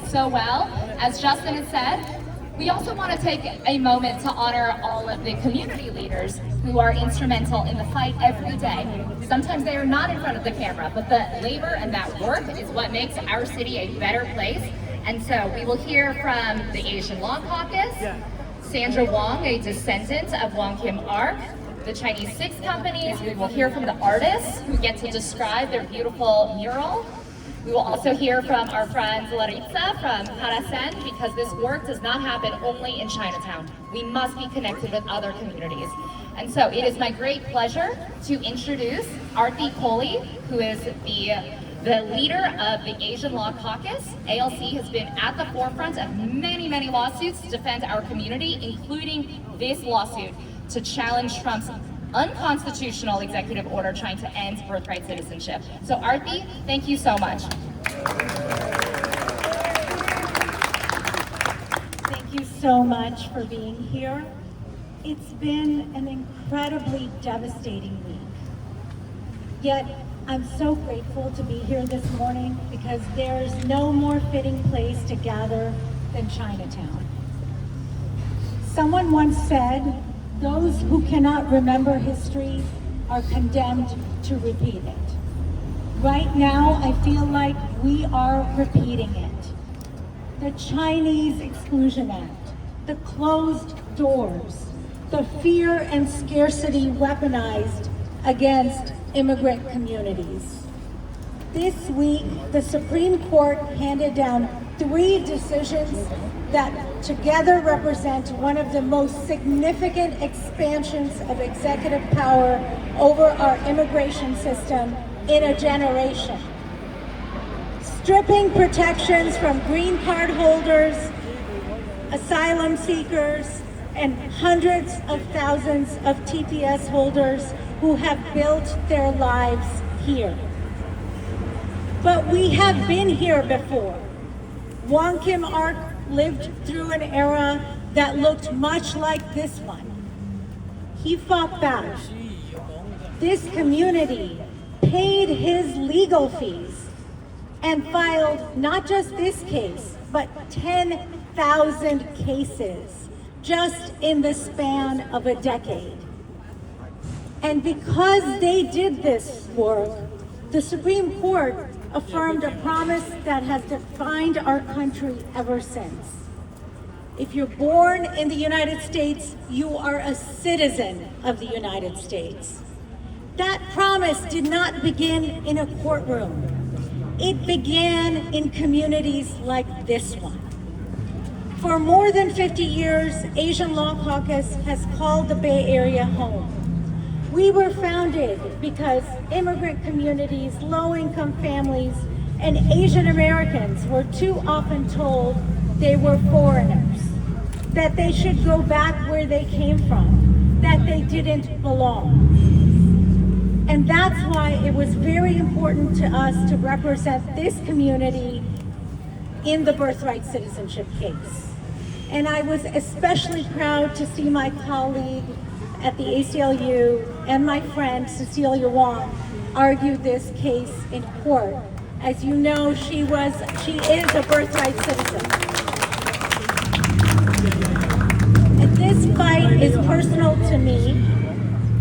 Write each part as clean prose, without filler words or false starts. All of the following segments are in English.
so well. As Justin has said, we also want to take a moment to honor all of the community leaders who are instrumental in the fight every day. Sometimes they are not in front of the camera, but the labor and that work is what makes our city a better place. And so we will hear from the Asian Law Caucus, Sandra Wong, a descendant of Wong Kim Ark, the Chinese Six Companies. We will hear from the artists who get to describe their beautiful mural. We will also hear from our friend Larissa from Perez-Wong, because this work does not happen only in Chinatown. We must be connected with other communities. And so it is my great pleasure to introduce Arti Kohli, who is the leader of the Asian Law Caucus. ALC has been at the forefront of many, many lawsuits to defend our community, including this lawsuit to challenge Trump's unconstitutional executive order trying to end birthright citizenship. So Arti, thank you so much. Thank you so much for being here. It's been an incredibly devastating week. Yet, I'm so grateful to be here this morning because there's no more fitting place to gather than Chinatown. Someone once said, "Those who cannot remember history are condemned to repeat it." Right now, I feel like we are repeating it. The Chinese Exclusion Act, the closed doors, the fear and scarcity weaponized against immigrant communities. This week, the Supreme Court handed down 3 decisions that together represent one of the most significant expansions of executive power over our immigration system in a generation. Stripping protections from green card holders, asylum seekers, and hundreds of thousands of TPS holders who have built their lives here. But we have been here before. Wong Kim Ark lived through an era that looked much like this one. He fought back. This community paid his legal fees and filed not just this case, but 10,000 cases just in the span of a decade. And because they did this work, the Supreme Court affirmed a promise that has defined our country ever since. If you're born in the United States, you are a citizen of the United States. That promise did not begin in a courtroom. It began in communities like this one. For more than 50 years, Asian Law Caucus has called the Bay Area home. We were founded because immigrant communities, low-income families, and Asian Americans were too often told they were foreigners, that they should go back where they came from, that they didn't belong. And that's why it was very important to us to represent this community in the birthright citizenship case. And I was especially proud to see my colleague at the ACLU and my friend Cecilia Wong argue this case in court. As you know, she is a birthright citizen. And this fight is personal to me.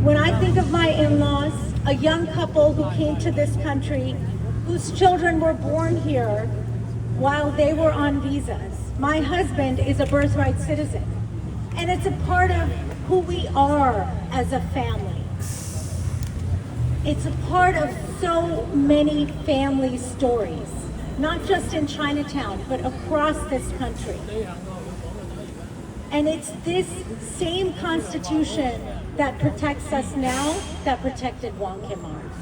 When I think of my in-laws, a young couple who came to this country, whose children were born here while they were on visas. My husband is a birthright citizen, and it's a part of who we are as a family. It's a part of so many family stories, not just in Chinatown, but across this country. And it's this same Constitution that protects us now that protected Wong Kim Ark.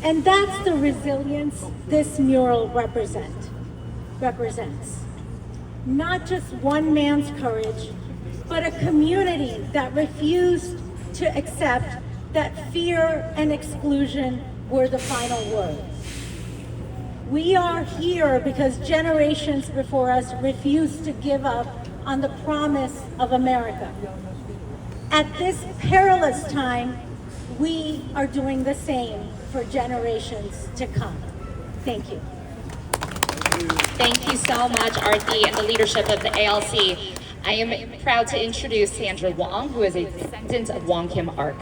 And that's the resilience this mural represents. Not just one man's courage, but a community that refused to accept that fear and exclusion were the final word. We are here because generations before us refused to give up on the promise of America. At this perilous time, we are doing the same for generations to come. Thank you. Thank you so much, Arthi, and the leadership of the ALC. I am proud to introduce Sandra Wong, who is a descendant of Wong Kim Ark.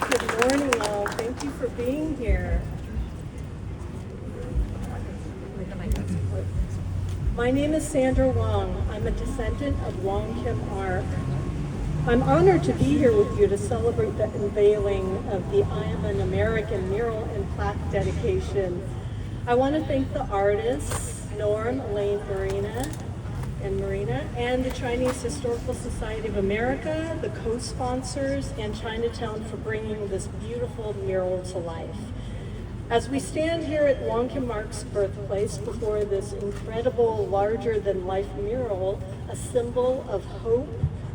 Good morning, all. Thank you for being here. My name is Sandra Wong. I'm a descendant of Wong Kim Ark. I'm honored to be here with you to celebrate the unveiling of the I Am an American mural and plaque dedication. I want to thank the artists, Norm, Elaine, Marina, and the Chinese Historical Society of America, the co-sponsors, and Chinatown for bringing this beautiful mural to life. As we stand here at Wong Kim Ark's birthplace before this incredible, larger-than-life mural, a symbol of hope,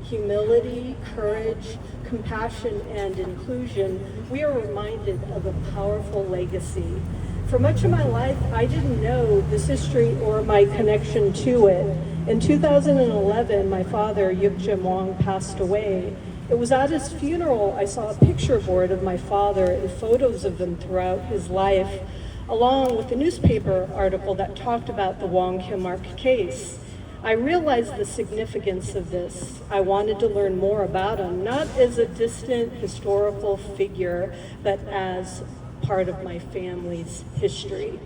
humility, courage, compassion, and inclusion, we are reminded of a powerful legacy. For much of my life, I didn't know this history or my connection to it. In 2011, my father, Yuk Jim Wong, passed away. It was at his funeral I saw a picture board of my father and photos of him throughout his life, along with a newspaper article that talked about the Wong Kim Ark case. I realized the significance of this. I wanted to learn more about him, not as a distant historical figure, but as part of my family's history.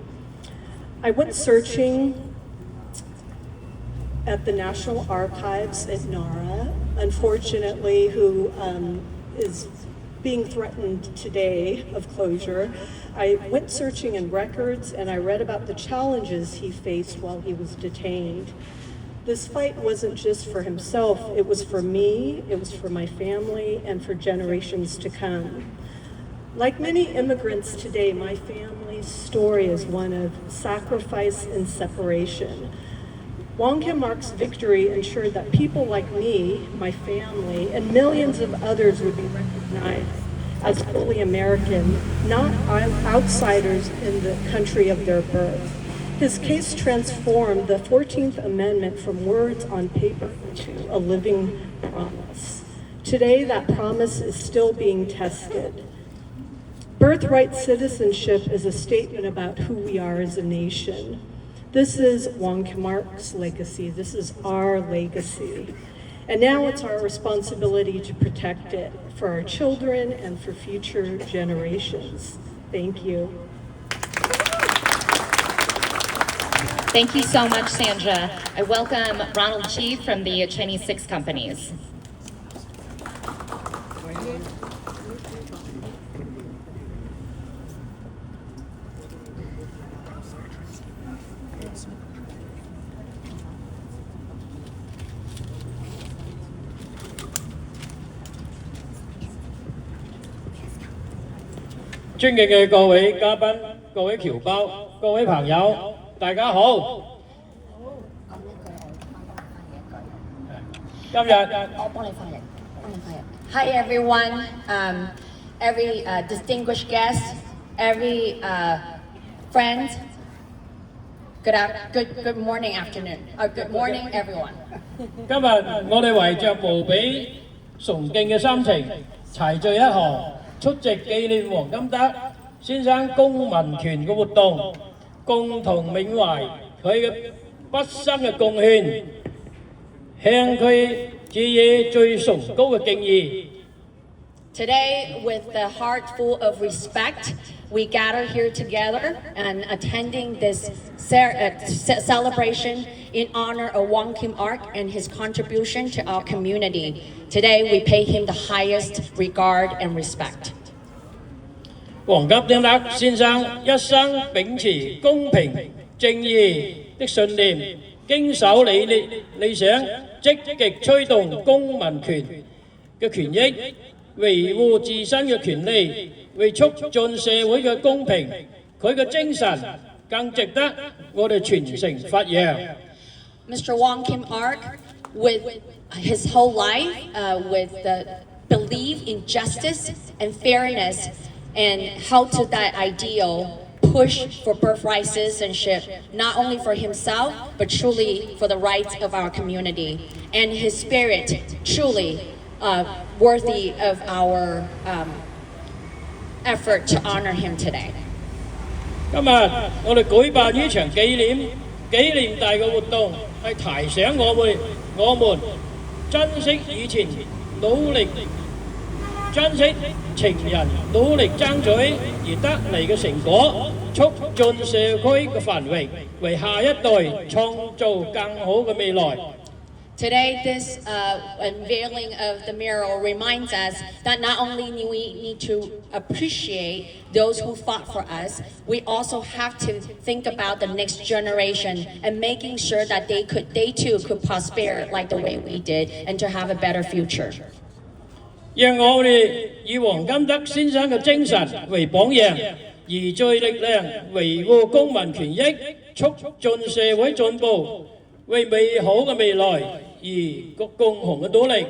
I went searching at the National Archives at NARA, unfortunately, who is being threatened today of closure. I went searching in records and I read about the challenges he faced while he was detained. This fight wasn't just for himself, it was for me, it was for my family, and for generations to come. Like many immigrants today, my family's story is one of sacrifice and separation. Wong Kim Ark's victory ensured that people like me, my family, and millions of others would be recognized as fully American, not outsiders in the country of their birth. His case transformed the 14th Amendment from words on paper to a living promise. Today, that promise is still being tested. Birthright citizenship is a statement about who we are as a nation. This is Wong Kim Ark's legacy. This is our legacy. And now it's our responsibility to protect it for our children and for future generations. Thank you. Thank you so much, Sandra. I welcome Ronald Chi from the Chinese Six Companies.尊敬嘅各位嘉賓、各位僑胞、各位朋友，大家好。今日Hi everyone, every distinguished guest, every friend. Good morning, afternoon. Good morning, everyone. 今日我哋懷着無比崇敬嘅心情，齊聚一堂，出席紀念黃金德先生公民權嘅活動，共同緬懷佢嘅畢生嘅貢獻，向佢致以最崇高嘅敬意。Today, with the heart full of respect, we gather here together and attending this celebration in honor of Wong Kim Ark and his contribution to our community. Today, we pay him the highest regard and respect. 黃金德先生一生秉持公平正義的信念，經守理想，積極推動公民權嘅權益，維護自身嘅權利，為促進社會嘅公平，佢嘅精神更值得我哋傳承發揚。Mr. Wong Kim Ark, with his whole life, with the belief in justice and fairness, and held to that ideal, push for birthright citizenship, not only for himself, but truly for the rights of our community. And his spirit truly worthy of our effort to honor him today. 今日我哋舉辦呢場紀念大嘅活動，係提醒我們珍惜以前努力珍惜情人努力爭取而得嚟嘅成果，促進社區嘅繁榮，為下一代創造更好嘅未來。Today, this unveiling of the mural reminds us that not only do we need to appreciate those who fought for us, we also have to think about the next generation and making sure that they too could prosper like the way we did and to have a better future. 讓我哋以黃金德先生嘅精神為榜樣，凝聚力量，維護公民權益，促進社會進步，為美好嘅未來而共同嘅努力。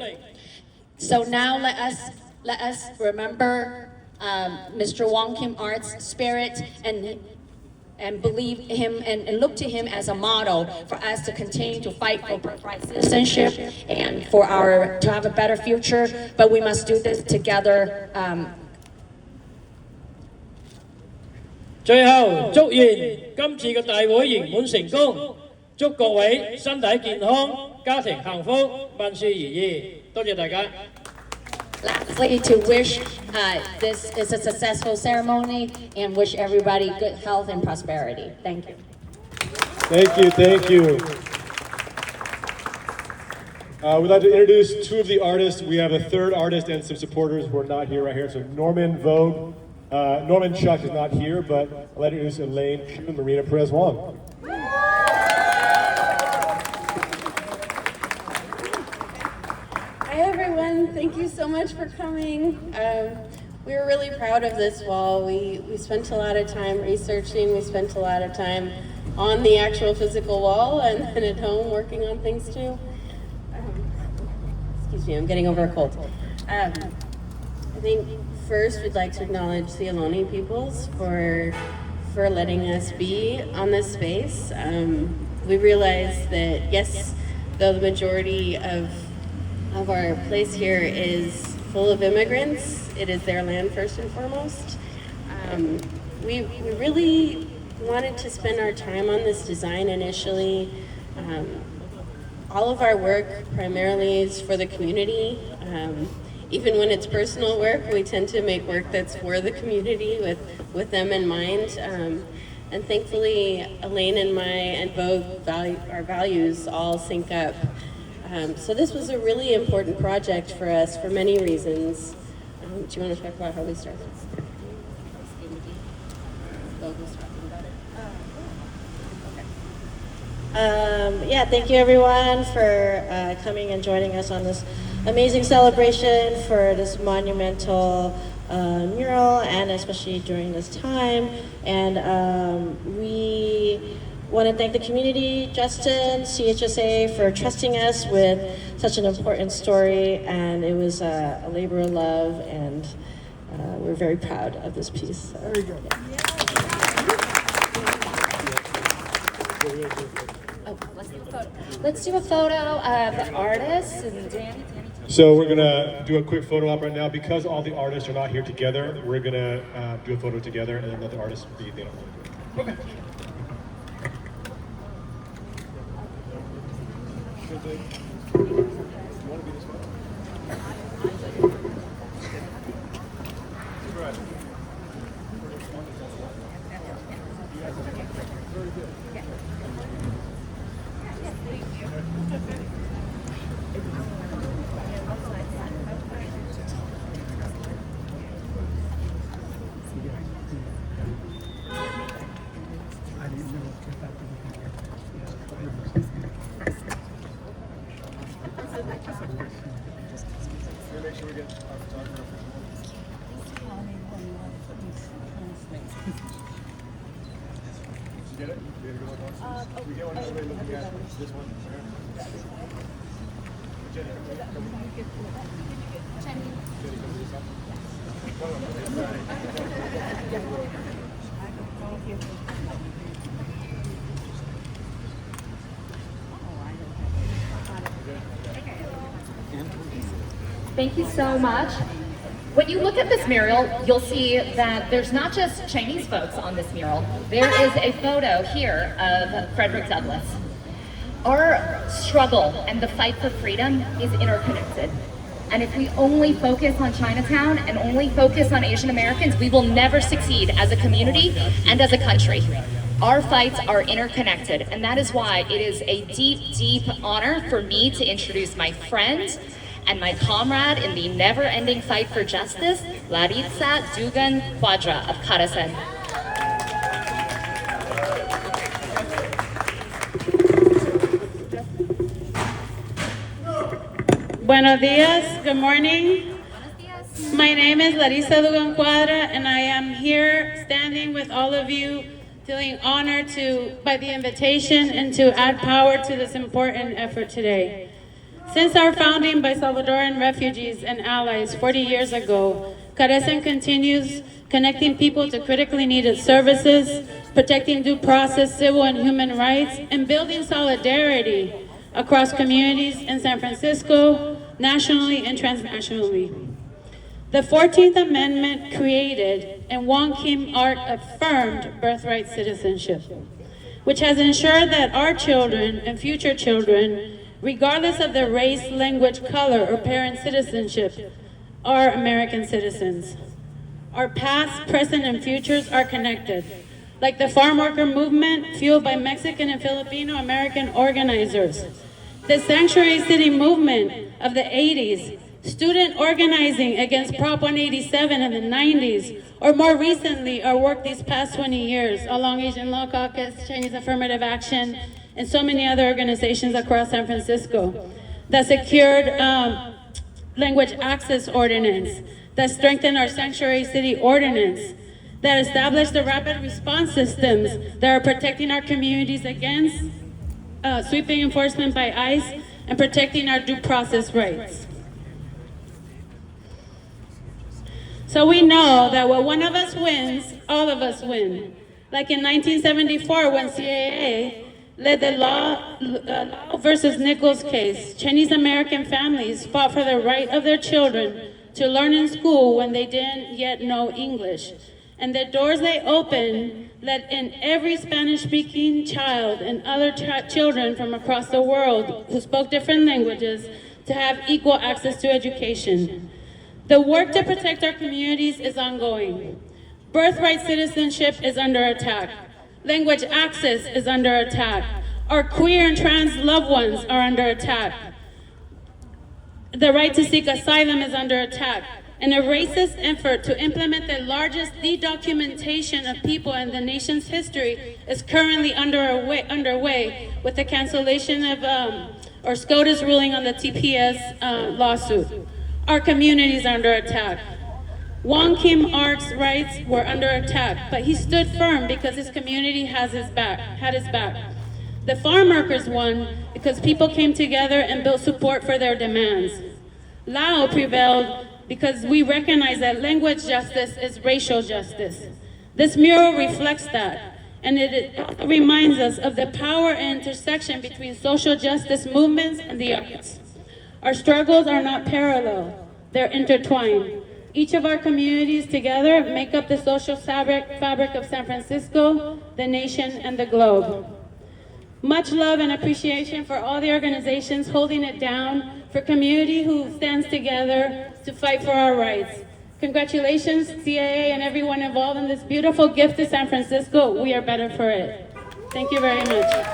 So now let us remember Mr. Wong Kim Ark's spirit and believe him and look to him as a model for us to continue to fight for birthright citizenship and to have a better future. But we must do this together. 最後，祝願今次嘅大會圓滿成功，祝各位身體健康，家庭幸福，萬事如意。多謝大家。Lastly, to wish this is a successful ceremony and wish everybody good health and prosperity. Thank you. Thank you, thank you. We'd like to introduce two of the artists. We have a third artist and some supporters who are not here right here. So Norman Chuck is not here, but I'd like to introduce Elaine Chinn and Marina Perez-Wong. Hi everyone, thank you so much for coming. We were really proud of this wall. We spent a lot of time researching, we spent a lot of time on the actual physical wall and then at home working on things too. Excuse me, I'm getting over a cold. I think first we'd like to acknowledge the Ohlone peoples for letting us be on this space. We realize that yes, though the majority of our place here is full of immigrants, it is their land first and foremost. We really wanted to spend our time on this design initially. All of our work primarily is for the community. Even when it's personal work, we tend to make work that's for the community with them in mind. And thankfully, Elaine and both our values all sync up. So this was a really important project for us for many reasons. Do you want to talk about how we started? Yeah, thank you everyone for coming and joining us on this amazing celebration for this monumental mural, and especially during this time. And we want to thank the community, Justin, CHSA, for trusting us with such an important story, and it was a labor of love, and we're very proud of this piece. So, very good. Oh, let's do a photo of the artists and Danny. So we're gonna do a quick photo op right now. Because all the artists are not here together, we're gonna do a photo together and then let the artists be. They don't want to do it. Okay. Get it? We get one everybody looking at this one. Jenny, come to this side. Thank you so much. When you look at this mural, you'll see that there's not just Chinese folks on this mural. There is a photo here of Frederick Douglass. Our struggle and the fight for freedom is interconnected. And if we only focus on Chinatown and only focus on Asian Americans, we will never succeed as a community and as a country. Our fights are interconnected, and that is why it is a deep, deep honor for me to introduce my friend and my comrade in the never-ending fight for justice, Laritza Dugan Quadra of Karasen. Buenos dias, good morning. My name is Laritza Dugan Quadra, and I am here standing with all of you, feeling honored by the invitation and to add power to this important effort today. Since our founding by Salvadoran refugees and allies 40 years ago, Caresen continues connecting people to critically needed services, protecting due process, civil and human rights, and building solidarity across communities in San Francisco, nationally and transnationally. The 14th Amendment created and Wong Kim Ark affirmed birthright citizenship, which has ensured that our children and future children, regardless of their race, language, color, or parent citizenship, are American citizens. Our past, present, and futures are connected. Like the farm worker movement fueled by Mexican and Filipino American organizers, the Sanctuary City movement of the 80s, student organizing against Prop 187 in the 90s, or more recently, our work these past 20 years along Asian Law Caucus, Chinese Affirmative Action, and so many other organizations across San Francisco that secured language access ordinance, that strengthened our Sanctuary City ordinance, that established the rapid response systems that are protecting our communities against sweeping enforcement by ICE and protecting our due process rights. So we know that when one of us wins, all of us win. Like in 1974 when CAA led the Law versus Nichols case, Chinese American families fought for the right of their children to learn in school when they didn't yet know English. And the doors they opened let in every Spanish-speaking child and other children from across the world who spoke different languages to have equal access to education. The work to protect our communities is ongoing. Birthright citizenship is under attack. Language access is under attack. Our queer and trans loved ones are under attack. The right to seek asylum is under attack. And a racist effort to implement the largest de-documentation of people in the nation's history is currently underway with the cancellation of, or SCOTUS ruling on the TPS lawsuit. Our communities are under attack. Wong Kim Ark's rights were under attack, but he stood firm because his community had his back. The farm workers won because people came together and built support for their demands. Lao prevailed because we recognize that language justice is racial justice. This mural reflects that, and it reminds us of the power and intersection between social justice movements and the arts. Our struggles are not parallel, they're intertwined. Each of our communities together make up the social fabric of San Francisco, the nation, and the globe. Much love and appreciation for all the organizations holding it down, for community who stands together to fight for our rights. Congratulations, CAA and everyone involved in this beautiful gift to San Francisco. We are better for it. Thank you very much.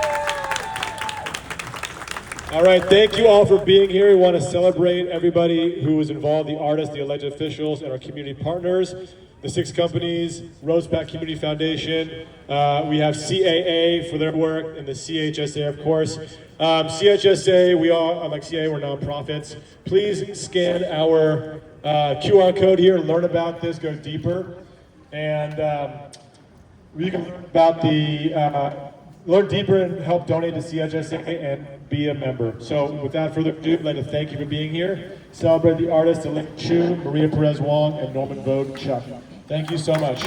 All right, thank you all for being here. We want to celebrate everybody who was involved, the artists, the elected officials, and our community partners. The 6 companies, Roseback Community Foundation, we have CAA for their work, and the CHSA, of course. CHSA, we all, like CAA, we're nonprofits. Please scan our QR code here, learn about this, go deeper. And you can learn about learn deeper and help donate to CHSA and be a member. So without further ado, I'd like to thank you for being here. Celebrate the artists Elaine Chinn, Marina Perez-Wong, and Norman Vogue Chuck. Thank you so much.